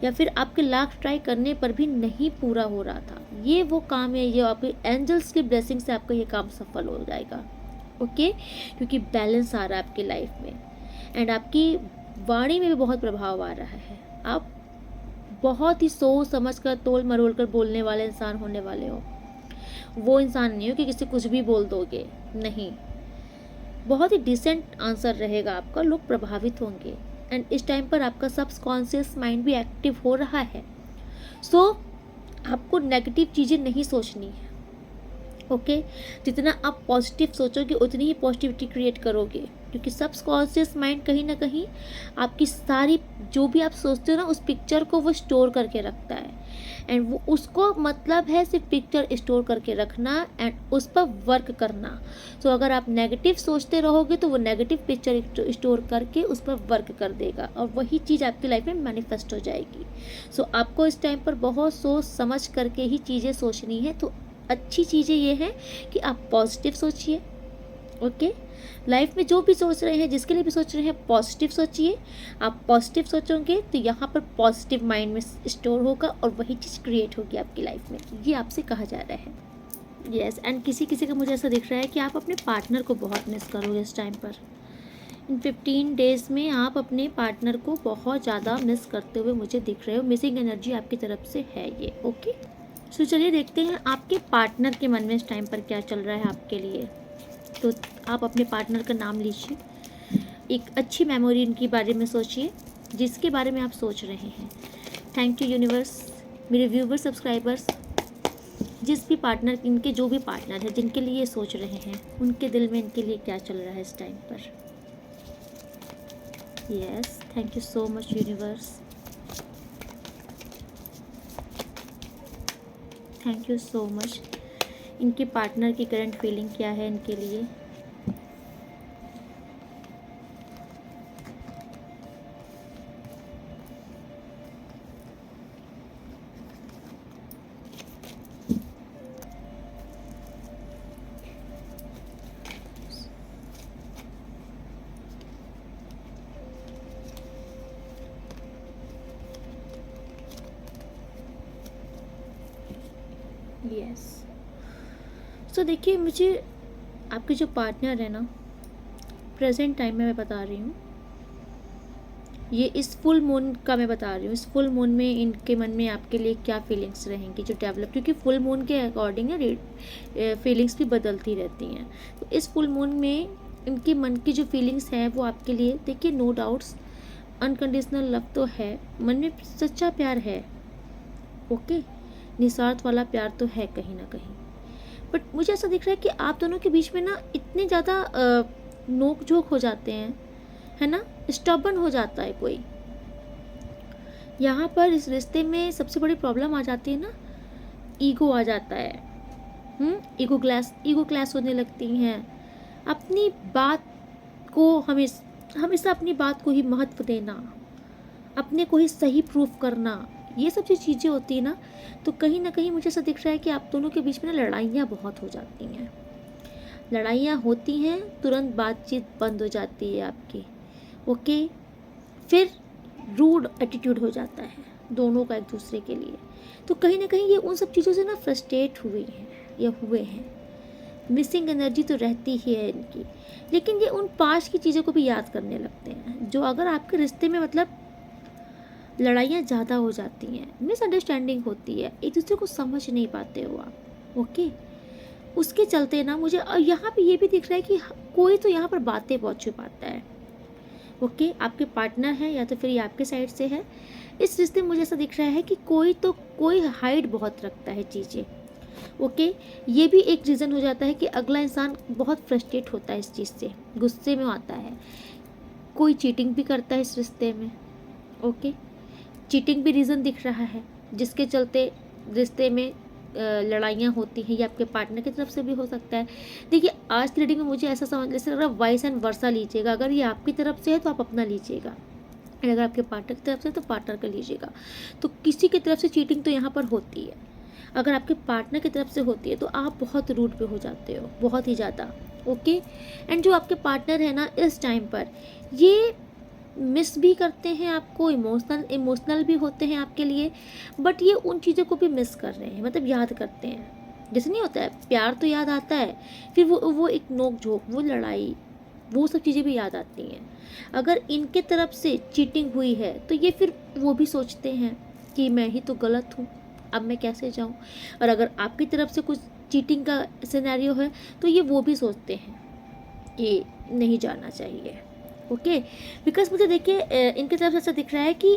या फिर आपके लाख ट्राई करने पर भी नहीं पूरा हो रहा था, ये वो काम है, ये आपके एंजल्स की ब्लेसिंग से आपका ये काम सफल हो जाएगा। ओके, क्योंकि बैलेंस आ रहा है आपकी लाइफ में, एंड आपकी वाणी में भी बहुत प्रभाव आ रहा है। आप बहुत ही सोच समझ कर, तोल मरोल कर बोलने वाले इंसान होने वाले हो। वो इंसान नहीं हो कि किसी कुछ भी बोल दोगे, नहीं, बहुत ही डिसेंट आंसर रहेगा आपका, लोग प्रभावित होंगे। एंड इस टाइम पर आपका सबकॉन्शियस माइंड भी एक्टिव हो रहा है, सो आपको नेगेटिव चीज़ें नहीं सोचनी है। ओके, जितना आप पॉजिटिव सोचोगे उतनी ही पॉजिटिविटी क्रिएट करोगे, क्योंकि सबकॉन्शियस माइंड कहीं ना कहीं आपकी सारी जो भी आप सोचते हो ना, उस पिक्चर को वो स्टोर करके रखता है, एंड वो उसको मतलब है सिर्फ पिक्चर स्टोर करके रखना एंड उस पर वर्क करना। सो अगर आप नेगेटिव सोचते रहोगे तो वो नेगेटिव पिक्चर स्टोर करके उस पर वर्क कर देगा, और वही चीज़ आपकी लाइफ में मैनिफेस्ट हो जाएगी। सो आपको इस टाइम पर बहुत सोच समझ करके ही चीज़ें सोचनी है। तो अच्छी चीज़ें ये हैं कि आप पॉजिटिव सोचिए। ओके, लाइफ में जो भी सोच रहे हैं, जिसके लिए भी सोच रहे हैं, पॉजिटिव सोचिए। आप पॉजिटिव सोचोगे तो यहाँ पर पॉजिटिव माइंड में स्टोर होगा और वही चीज़ क्रिएट होगी आपकी लाइफ में, ये आपसे कहा जा रहा है। यस, एंड किसी किसी का मुझे ऐसा दिख रहा है कि आप अपने पार्टनर को बहुत मिस करोगे इस टाइम पर। इन 15 डेज़ में आप अपने पार्टनर को बहुत ज़्यादा मिस करते हुए मुझे दिख रहे हो। मिसिंग एनर्जी आपकी तरफ से है ये। ओके, सो चलिए देखते हैं आपके पार्टनर के मन में इस टाइम पर क्या चल रहा है आपके लिए। तो आप अपने पार्टनर का नाम लीजिए, एक अच्छी मेमोरी इनके बारे में सोचिए जिसके बारे में आप सोच रहे हैं। थैंक यू यूनिवर्स, मेरे व्यूवर सब्सक्राइबर्स, जिस भी पार्टनर, इनके जो भी पार्टनर है जिनके लिए ये सोच रहे हैं, उनके दिल में इनके लिए क्या चल रहा है इस टाइम पर। Yes, thank you so much universe, thank you so much. इनके पार्टनर की करंट फीलिंग क्या है इनके लिए। यस, सो देखिए, मुझे आपके जो पार्टनर है ना, प्रेजेंट टाइम में मैं बता रही हूँ, ये इस फुल मून का मैं बता रही हूँ। इस फुल मून में इनके मन में आपके लिए क्या फीलिंग्स रहेंगी जो डेवलप, क्योंकि फुल मून के अकॉर्डिंग फीलिंग्स भी बदलती रहती हैं। तो इस फुल मून में इनके मन की जो फीलिंग्स हैं वो आपके लिए, देखिए, नो डाउट्स अनकंडीशनल लव तो है, मन में सच्चा प्यार है। ओके, निस्वार्थ वाला प्यार तो है कहीं ना कहीं, बट मुझे ऐसा दिख रहा है कि आप दोनों के बीच में ना इतने ज़्यादा नोक झोंक हो जाते हैं, है ना, स्टबर्न हो जाता है कोई। यहाँ पर इस रिश्ते में सबसे बड़ी प्रॉब्लम आ जाती है ना, ईगो आ जाता है। ईगो क्लैश होने लगती हैं। अपनी बात को हमेशा अपनी बात को ही महत्व देना, अपने को ही सही प्रूफ करना, ये सब जो चीज़ें होती है ना, तो कहीं ना कहीं मुझे ऐसा दिख रहा है कि आप दोनों के बीच में ना लड़ाइयाँ बहुत हो जाती हैं। लड़ाइयाँ होती हैं, तुरंत बातचीत बंद हो जाती है आपकी। ओके, फिर रूड एटीट्यूड हो जाता है दोनों का एक दूसरे के लिए। तो कहीं ना कहीं ये उन सब चीज़ों से ना फ्रस्ट्रेट हुए हैं या हुए हैं। मिसिंग एनर्जी तो रहती ही है इनकी, लेकिन ये उन पास की चीज़ों को भी याद करने लगते हैं जो अगर आपके रिश्ते में मतलब लड़ाइयाँ ज़्यादा हो जाती हैं, मिसअंडरस्टैंडिंग होती है, एक दूसरे को समझ नहीं पाते हो आप। ओके, उसके चलते ना मुझे यहाँ पे ये भी दिख रहा है कि कोई तो यहाँ पर बातें बहुत छुपाता है। ओके, आपके पार्टनर है या तो फिर ये आपके साइड से है। इस रिश्ते में मुझे ऐसा दिख रहा है कि कोई हाइड बहुत रखता है चीज़ें। ओके, ये भी एक रीज़न हो जाता है कि अगला इंसान बहुत फ्रस्ट्रेट होता है इस चीज़ से, गुस्से में आता है। कोई चीटिंग भी करता है इस रिश्ते में। ओके, चीटिंग भी रीज़न दिख रहा है जिसके चलते रिश्ते में लड़ाइयाँ होती हैं। ये आपके पार्टनर की तरफ से भी हो सकता है। देखिए, आज की रीडिंग में मुझे ऐसा समझ, जैसे अगर वाइस एंड वर्सा लीजिएगा, अगर ये आपकी तरफ से है तो आप अपना लीजिएगा, और अगर आपके पार्टनर की तरफ से तो पार्टनर का लीजिएगा। तो किसी की तरफ से चीटिंग तो यहाँ पर होती है। अगर आपके पार्टनर की तरफ से होती है तो आप बहुत रूड पे हो जाते हो, बहुत ही ज़्यादा। ओके, एंड जो आपके पार्टनर है ना, इस टाइम पर ये मिस भी करते हैं आपको, इमोशनल भी होते हैं आपके लिए, बट ये उन चीज़ों को भी मिस कर रहे हैं, मतलब याद करते हैं। जैसे नहीं होता है, प्यार तो याद आता है, फिर वो एक नोक झोंक, वो लड़ाई, वो सब चीज़ें भी याद आती हैं। अगर इनके तरफ से चीटिंग हुई है तो ये फिर वो भी सोचते हैं कि मैं ही तो गलत हूँ, अब मैं कैसे जाऊँ। और अगर आपकी तरफ से कुछ चीटिंग का सिनेरियो है तो ये वो भी सोचते हैं कि नहीं जाना चाहिए। ओके, बिकॉज मुझे देखिए इनकी तरफ से ऐसा दिख रहा है कि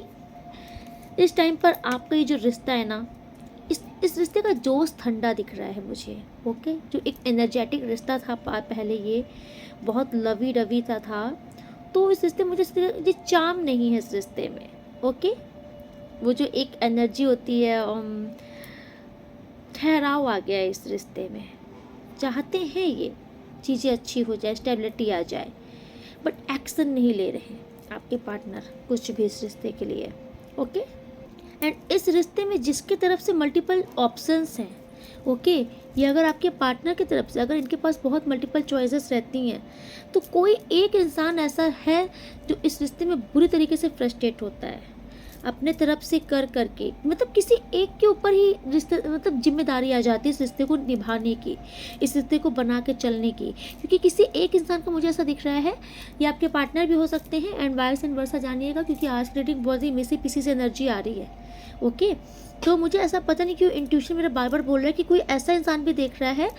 इस टाइम पर आपका ये जो रिश्ता है ना, इस रिश्ते का जोश ठंडा दिख रहा है मुझे। ओके, जो एक एनर्जेटिक रिश्ता था पहले, ये बहुत लवी डवी सा था, तो इस रिश्ते में मुझे ये चार्म नहीं है इस रिश्ते में। ओके, वो जो एक एनर्जी होती है, ठहराव आ गया है इस रिश्ते में। चाहते हैं ये चीज़ें अच्छी हो जाए, स्टेबिलिटी आ जाए, बट एक्शन नहीं ले रहे आपके पार्टनर कुछ भी इस रिश्ते के लिए। ओके, एंड इस रिश्ते में जिसकी तरफ से मल्टीपल ऑप्शंस हैं, ओके। ये अगर आपके पार्टनर की तरफ से, अगर इनके पास बहुत मल्टीपल चॉइसेस रहती हैं, तो कोई एक इंसान ऐसा है जो इस रिश्ते में बुरी तरीके से फ्रस्ट्रेट होता है अपने तरफ से कर करके, मतलब किसी एक के ऊपर ही रिश्ते, मतलब जिम्मेदारी आ जाती है इस रिश्ते को निभाने की, इस रिश्ते को बना के चलने की, क्योंकि किसी एक इंसान को मुझे ऐसा दिख रहा है, ये आपके पार्टनर भी हो सकते हैं, एंड वाइस एंड वर्सा जानिएगा, क्योंकि आज की रेटिंग बहुत ही मिसी पिसी से एनर्जी आ रही है। ओके, तो मुझे ऐसा पता नहीं क्यों इंट्यूशन मेरा बार बार बोल रहा है कि कोई ऐसा इंसान भी देख रहा है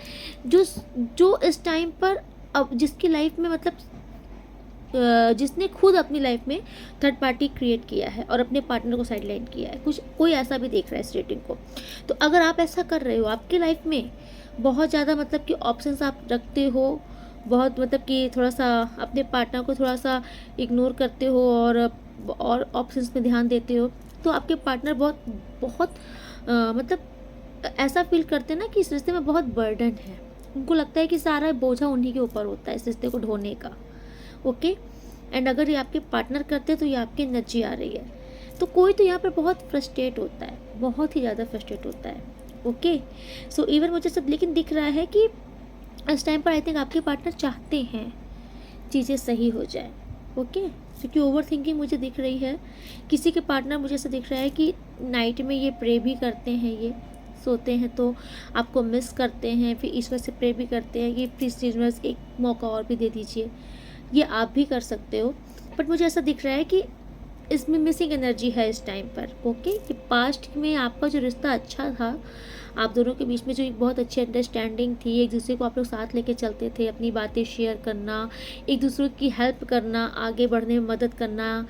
जो जो इस टाइम पर, अब जिसकी लाइफ में, मतलब जिसने खुद अपनी लाइफ में थर्ड पार्टी क्रिएट किया है और अपने पार्टनर को साइडलाइन किया है, कुछ कोई ऐसा भी देख रहा है इस रेटिंग को। तो अगर आप ऐसा कर रहे हो, आपकी लाइफ में बहुत ज़्यादा मतलब कि ऑप्शंस आप रखते हो, बहुत मतलब कि थोड़ा सा अपने पार्टनर को थोड़ा सा इग्नोर करते हो और ऑप्शंस में ध्यान देते हो, तो आपके पार्टनर बहुत बहुत मतलब ऐसा फील करते हैं ना कि इस रिश्ते में बहुत बर्डन है। उनको लगता है कि सारा बोझा उन्हीं के ऊपर होता है इस रिश्ते को ढोने का। ओके, एंड अगर ये आपके पार्टनर करते हैं तो ये आपकी एनर्जी आ रही है, तो कोई तो यहाँ पर बहुत फ्रस्ट्रेट होता है, बहुत ही ज़्यादा फ्रस्ट्रेट होता है। ओके, सो इवन मुझे सब लेकिन दिख रहा है कि इस टाइम पर आई थिंक आपके पार्टनर चाहते हैं चीज़ें सही हो जाए। ओके, क्योंकि ओवर थिंकिंग मुझे दिख रही है, किसी के पार्टनर मुझे ऐसा दिख रहा है कि नाइट में ये प्रे भी करते हैं, ये सोते हैं तो आपको मिस करते हैं, फिर ईश्वर से प्रे भी करते हैं कि प्लीज़ यूनिवर्स एक मौका और भी दे दीजिए। ये आप भी कर सकते हो, बट मुझे ऐसा दिख रहा है कि इसमें मिसिंग एनर्जी है इस टाइम पर। ओके, कि पास्ट में आपका जो रिश्ता अच्छा था, आप दोनों के बीच में जो एक बहुत अच्छी अंडरस्टैंडिंग थी, एक दूसरे को आप लोग साथ लेके चलते थे, अपनी बातें शेयर करना, एक दूसरे की हेल्प करना, आगे बढ़ने में मदद करना,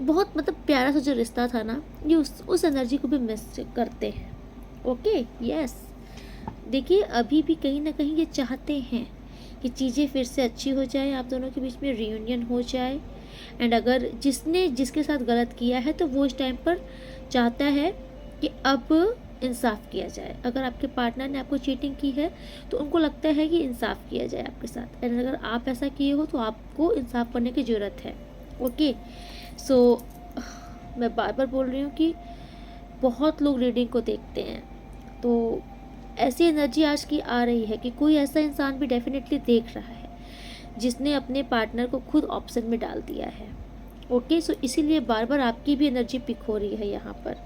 बहुत मतलब प्यारा सा जो रिश्ता था ना, ये उस एनर्जी को भी मिस करते हैं। ओके, यस, देखिए अभी भी कहीं ना कहीं ये चाहते हैं कि चीज़ें फिर से अच्छी हो जाए, आप दोनों के बीच में रियूनियन हो जाए, एंड अगर जिसने जिसके साथ गलत किया है तो वो इस टाइम पर चाहता है कि अब इंसाफ किया जाए। अगर आपके पार्टनर ने आपको चीटिंग की है तो उनको लगता है कि इंसाफ किया जाए आपके साथ, एंड अगर आप ऐसा किए हो तो आपको इंसाफ करने की ज़रूरत है। ओके, सो मैं बार बार बोल रही हूँ कि बहुत लोग रीडिंग को देखते हैं, तो ऐसी एनर्जी आज की आ रही है कि कोई ऐसा इंसान भी डेफिनेटली देख रहा है जिसने अपने पार्टनर को खुद ऑप्शन में डाल दिया है। ओके, सो इसीलिए बार बार आपकी भी एनर्जी पिक हो रही है यहाँ पर।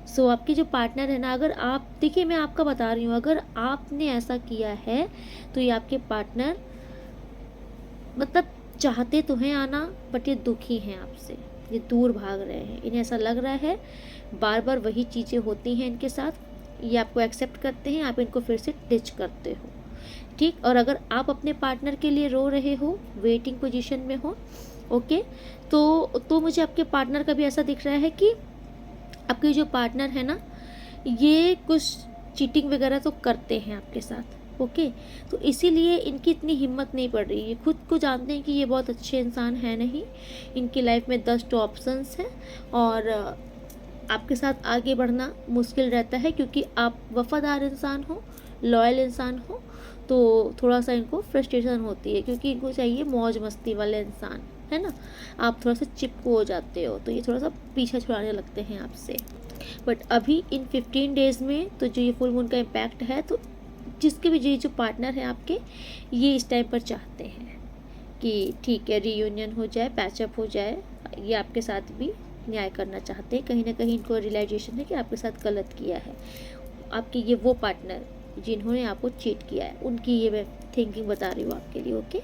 सो आपके जो पार्टनर है ना, अगर आप देखिए, मैं आपका बता रही हूँ, अगर आपने ऐसा किया है तो ये आपके पार्टनर मतलब चाहते तो हैं आना, बट ये दुखी हैं आपसे, ये दूर भाग रहे हैं, इन्हें ऐसा लग रहा है बार बार वही चीज़ें होती हैं इनके साथ, ये आपको एक्सेप्ट करते हैं, आप इनको फिर से डिच करते हो। ठीक, और अगर आप अपने पार्टनर के लिए रो रहे हो, वेटिंग पोजीशन में हो, ओके, तो मुझे आपके पार्टनर का भी ऐसा दिख रहा है कि आपके जो पार्टनर है ना, ये कुछ चीटिंग वगैरह तो करते हैं आपके साथ। ओके, तो इसीलिए इनकी इतनी हिम्मत नहीं पड़ रही, ये खुद को जानते हैं कि ये बहुत अच्छे इंसान है नहीं, इनकी लाइफ में 10 तो ऑप्शंस हैं, और आपके साथ आगे बढ़ना मुश्किल रहता है क्योंकि आप वफादार इंसान हो, लॉयल इंसान हो, तो थोड़ा सा इनको फ्रस्ट्रेशन होती है क्योंकि इनको चाहिए मौज मस्ती वाले इंसान, है ना। आप थोड़ा सा चिपको हो जाते हो तो ये थोड़ा सा पीछा छुड़ाने लगते हैं आपसे। बट अभी इन 15 डेज़ में तो जो ये फुल मून का इम्पैक्ट है, तो जिसके भी जो पार्टनर हैं आपके, ये इस टाइम पर चाहते हैं कि ठीक है रीयूनियन हो जाए, पैचअप हो जाए, ये आपके साथ भी न्याय करना चाहते हैं। कहीं ना कहीं इनको रियलाइजेशन है कि आपके साथ गलत किया है। आपके ये वो पार्टनर जिन्होंने आपको चीट किया है, उनकी ये मैं थिंकिंग बता रही हूँ आपके लिए। ओके,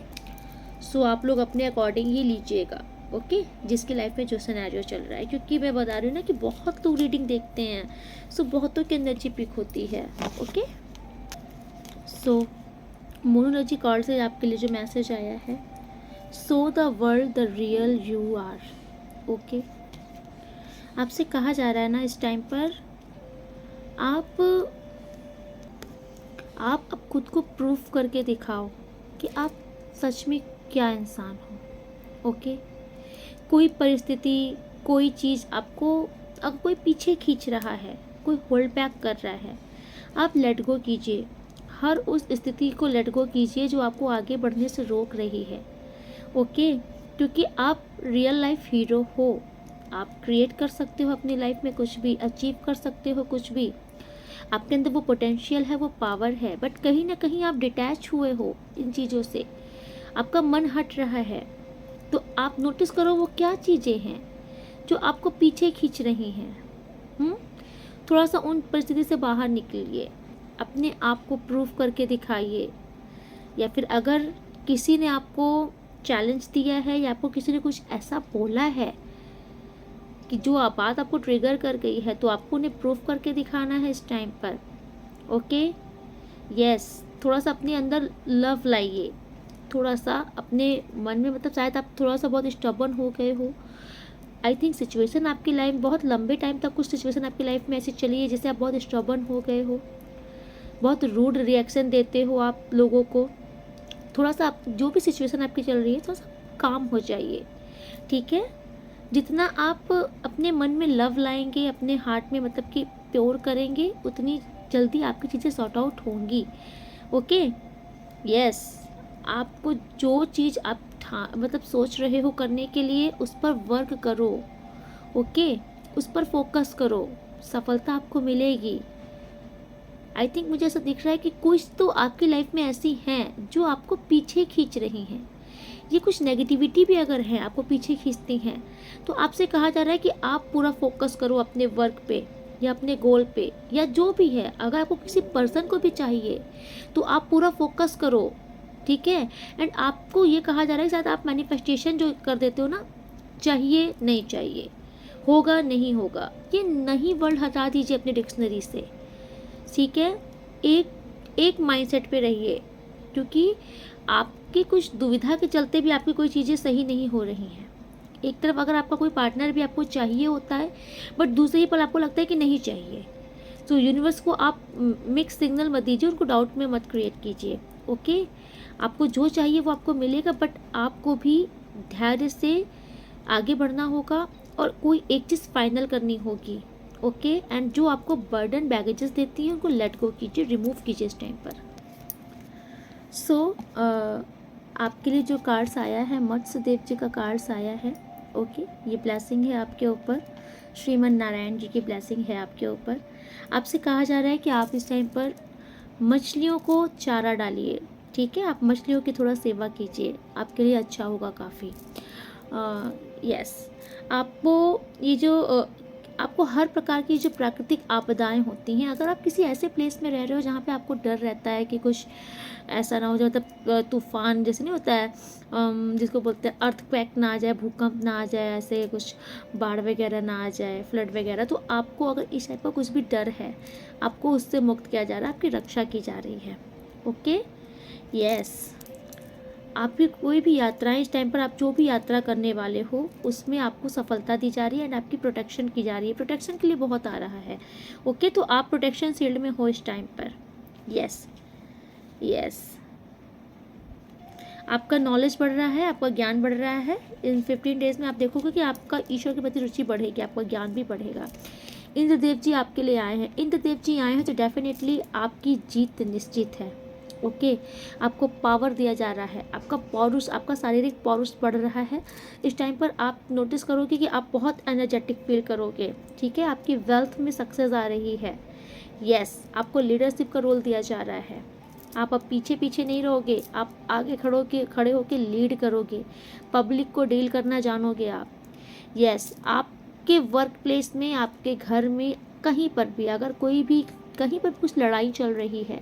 सो आप लोग अपने अकॉर्डिंग ही लीजिएगा। ओके, जिसकी लाइफ में जो सिनेरियो चल रहा है, क्योंकि मैं बता रही हूँ ना कि बहुत लोग रीडिंग देखते हैं, सो बहुतों की एनर्जी पिक होती है। Okay, so moon energy card से आपके लिए जो मैसेज आया है, so the world the real you are. Okay, आपसे कहा जा रहा है ना इस टाइम पर आप अब खुद को प्रूव करके दिखाओ कि आप सच में क्या इंसान हो। ओके, कोई परिस्थिति, कोई चीज़ आपको अगर कोई पीछे खींच रहा है, कोई होल्ड बैक कर रहा है, आप लेट गो कीजिए, हर उस स्थिति को लेट गो कीजिए जो आपको आगे बढ़ने से रोक रही है। ओके, क्योंकि आप रियल लाइफ हीरो हो, आप क्रिएट कर सकते हो अपनी लाइफ में कुछ भी, अचीव कर सकते हो कुछ भी। आपके अंदर वो पोटेंशियल है, वो पावर है, बट कहीं ना कहीं आप डिटैच हुए हो इन चीज़ों से, आपका मन हट रहा है। तो आप नोटिस करो वो क्या चीज़ें हैं जो आपको पीछे खींच रही हैं। थोड़ा सा उन परिस्थिति से बाहर निकलिए, अपने आप को प्रूव करके दिखाइए। या फिर अगर किसी ने आपको चैलेंज दिया है या आपको किसी ने कुछ ऐसा बोला है कि जो बात आपको ट्रिगर कर गई है, तो आपको उन्हें प्रूव करके दिखाना है इस टाइम पर। ओके, यस, थोड़ा सा अपने अंदर लव लाइए, थोड़ा सा अपने मन में, मतलब शायद आप थोड़ा सा बहुत स्टबर्न हो गए हो। आई थिंक सिचुएशन आपकी लाइफ, बहुत लंबे टाइम तक कुछ सिचुएशन आपकी लाइफ में ऐसी चली है जिससे आप बहुत स्टबर्न हो गए हो, बहुत रूड रिएक्शन देते हो आप लोगों को। थोड़ा सा आप, जो भी सिचुएशन आपकी चल रही है, थोड़ा सा काम हो जाइए, ठीक है। जितना आप अपने मन में लव लाएंगे, अपने हार्ट में मतलब कि प्योर करेंगे, उतनी जल्दी आपकी चीज़ें सॉर्ट आउट होंगी। ओके, यस, आपको जो चीज़ आप मतलब सोच रहे हो करने के लिए, उस पर वर्क करो। ओके, उस पर फोकस करो, सफलता आपको मिलेगी। आई थिंक मुझे ऐसा दिख रहा है कि कुछ तो आपकी लाइफ में ऐसी हैं जो आपको पीछे खींच रही हैं। ये कुछ नेगेटिविटी भी अगर है आपको पीछे खींचती हैं, तो आपसे कहा जा रहा है कि आप पूरा फोकस करो अपने वर्क पे या अपने गोल पे, या जो भी है। अगर आपको किसी पर्सन को भी चाहिए तो आप पूरा फोकस करो, ठीक है। एंड आपको ये कहा जा रहा है, शायद आप मैनिफेस्टेशन जो कर देते हो ना, चाहिए नहीं चाहिए, होगा नहीं होगा, ये नहीं वर्ड हटा दीजिए अपने डिक्शनरी से, ठीक है। एक माइंडसेट पे रहिए, क्योंकि आपकी कुछ दुविधा के चलते भी आपकी कोई चीज़ें सही नहीं हो रही हैं। एक तरफ अगर आपका कोई पार्टनर भी आपको चाहिए होता है, बट दूसरे ही पल आपको लगता है कि नहीं चाहिए, तो यूनिवर्स को आप मिक्स सिग्नल मत दीजिए, उनको डाउट में मत क्रिएट कीजिए। ओके, आपको जो चाहिए वो आपको मिलेगा, बट आपको भी धैर्य से आगे बढ़ना होगा और कोई एक चीज़ फाइनल करनी होगी। ओके, एंड जो आपको बर्डन बैगेजेस देती हैं उनको लेट गो कीजिए, रिमूव कीजिए इस टाइम पर। सो आपके लिए जो कार्ड्स आया है, मत्स्य देव जी का कार्ड्स आया है। ओके, ये ब्लेसिंग है आपके ऊपर, श्रीमन नारायण जी की ब्लेसिंग है आपके ऊपर। आपसे कहा जा रहा है कि आप इस टाइम पर मछलियों को चारा डालिए, ठीक है। आप मछलियों की थोड़ा सेवा कीजिए, आपके लिए अच्छा होगा काफ़ी। यस, आपको ये जो आपको हर प्रकार की जो प्राकृतिक आपदाएं होती हैं, अगर आप किसी ऐसे प्लेस में रह रहे हो जहाँ पे आपको डर रहता है कि कुछ ऐसा ना हो जाए, मतलब तूफान जैसे नहीं होता है, जिसको बोलते हैं अर्थक्वेक ना आ जाए, भूकंप ना आ जाए, ऐसे कुछ बाढ़ वगैरह ना आ जाए, फ्लड वगैरह, तो आपको अगर इस टाइप का कुछ भी डर है, आपको उससे मुक्त किया जा रहा है, आपकी रक्षा की जा रही है। ओके, यस, आपकी कोई भी यात्राएं इस टाइम पर, आप जो भी यात्रा करने वाले हो उसमें आपको सफलता दी जा रही है एंड आपकी प्रोटेक्शन की जा रही है। प्रोटेक्शन के लिए बहुत आ रहा है। ओके, तो आप प्रोटेक्शन शील्ड में हो इस टाइम पर। यस, यस, आपका नॉलेज बढ़ रहा है, आपका ज्ञान बढ़ रहा है। इन 15 डेज में आप देखोगे कि आपका ईश्वर के प्रति रुचि बढ़ेगी, आपका ज्ञान भी बढ़ेगा। इंद्रदेव जी आपके लिए आए हैं, इंद्रदेव जी आए हैं तो डेफिनेटली आपकी जीत निश्चित है। ओके, आपको पावर दिया जा रहा है, आपका पौरुष, आपका शारीरिक पौरुष बढ़ रहा है। इस टाइम पर आप नोटिस करोगे कि आप बहुत एनर्जेटिक फील करोगे, ठीक है। आपकी वेल्थ में सक्सेस आ रही है। यस, आपको लीडरशिप का रोल दिया जा रहा है। आप अब पीछे पीछे नहीं रहोगे, आप आगे खड़े होके लीड करोगे, पब्लिक को डील करना जानोगे आप। यस, आपके वर्क प्लेस में, आपके घर में, कहीं पर भी अगर कोई भी कहीं पर कुछ लड़ाई चल रही है,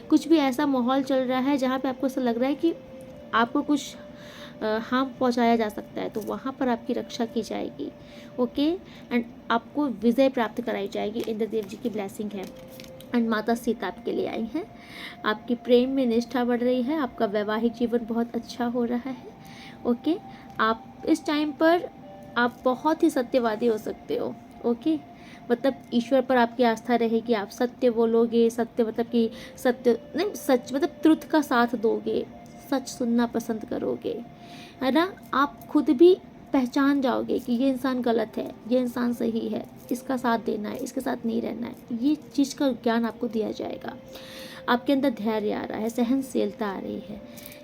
कुछ भी ऐसा माहौल चल रहा है जहाँ पे आपको ऐसा लग रहा है कि आपको कुछ हार्म पहुँचाया जा सकता है, तो वहाँ पर आपकी रक्षा की जाएगी। ओके, एंड आपको विजय प्राप्त कराई जाएगी। इंद्रदेव जी की ब्लेसिंग है। एंड माता सीता आपके लिए आई हैं। आपकी प्रेम में निष्ठा बढ़ रही है, आपका वैवाहिक जीवन बहुत अच्छा हो रहा है। ओके, आप इस टाइम पर आप बहुत ही सत्यवादी हो सकते हो। ओके, मतलब ईश्वर पर आपकी आस्था रहेगी, आप सत्य बोलोगे, सत्य मतलब कि सत्य नहीं, सच मतलब ट्रुथ का साथ दोगे, सच सुनना पसंद करोगे, है ना। आप खुद भी पहचान जाओगे कि ये इंसान गलत है, ये इंसान सही है, इसका साथ देना है, इसके साथ नहीं रहना है। ये चीज़ का ज्ञान आपको दिया जाएगा। आपके अंदर धैर्य आ रहा है, सहनशीलता आ रही है।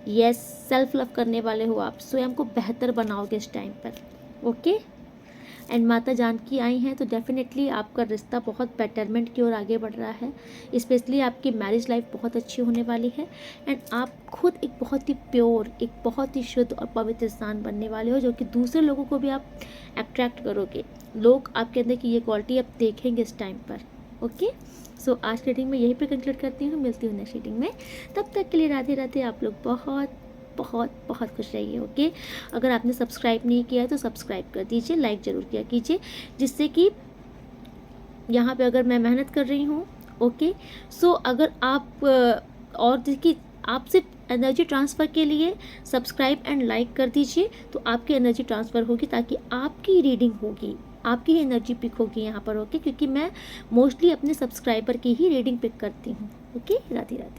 यस, सेल्फ लव करने वाले हो आप, स्वयं को बेहतर बनाओगे इस टाइम पर। ओके, एंड माता जानकी आई हैं तो डेफिनेटली आपका रिश्ता बहुत बेटरमेंट की ओर आगे बढ़ रहा है। स्पेशली आपकी मैरिज लाइफ बहुत अच्छी होने वाली है एंड आप खुद एक बहुत ही प्योर, एक बहुत ही शुद्ध और पवित्र इंसान बनने वाले हो, जो कि दूसरे लोगों को भी आप अट्रैक्ट करोगे। लोग आपके अंदर की ये क्वालिटी अब देखेंगे इस टाइम पर। ओके, सो आज की रीडिंग में यहीं पे कंक्लूड करती हूँ, मिलती हूँ नेक्स्ट रीडिंग में। तब तक के लिए राधे राधे। आप लोग बहुत बहुत बहुत खुश रहिए। ओके, अगर आपने सब्सक्राइब नहीं किया है तो सब्सक्राइब कर दीजिए, लाइक ज़रूर किया कीजिए, जिससे कि यहाँ पे अगर मैं मेहनत कर रही हूँ, ओके, सो अगर आप और देखिए, आप सिर्फ एनर्जी ट्रांसफ़र के लिए सब्सक्राइब एंड लाइक कर दीजिए तो आपकी एनर्जी ट्रांसफ़र होगी, ताकि आपकी रीडिंग होगी, आपकी ही एनर्जी पिक होगी यहाँ पर। ओके, क्योंकि मैं मोस्टली अपने सब्सक्राइबर की ही रीडिंग पिक करती हूँ। ओके, राधे राधे।